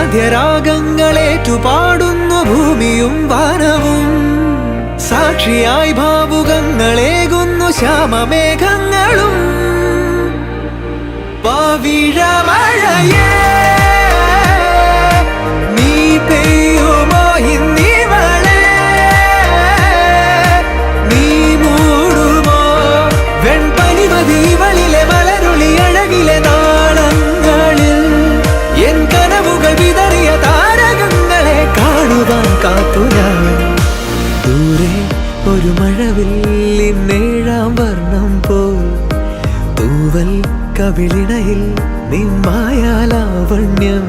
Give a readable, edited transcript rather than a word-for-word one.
ആദ്യരാഗങ്ങളേറ്റുപാടുന്നു ഭൂമിയും വാനവും. സാക്ഷിയായി ഭാവുകങ്ങളേകുന്നു ശ്യാമമേഘങ്ങളും. പവിഴമഴയേ നീ പെയ്യുമോ ഇന്നിവളെ, നീ മൂടുമോ വെൺപനിമതിവളിലെ മലരുളി അഴകിലെ നാളങ്ങളിൽ. എൻ കനവുകൾ വിതറിയ താരകങ്ങളെ കാണുവാൻ കാത്തു ഞാൻ. ദൂരെ ഒരു മഴവില്ലിന്നേഴാം വർണ്ണം പോൽ തൂവൽ കവിളിണയിൽ നിമ്മായാലാവണ്യം.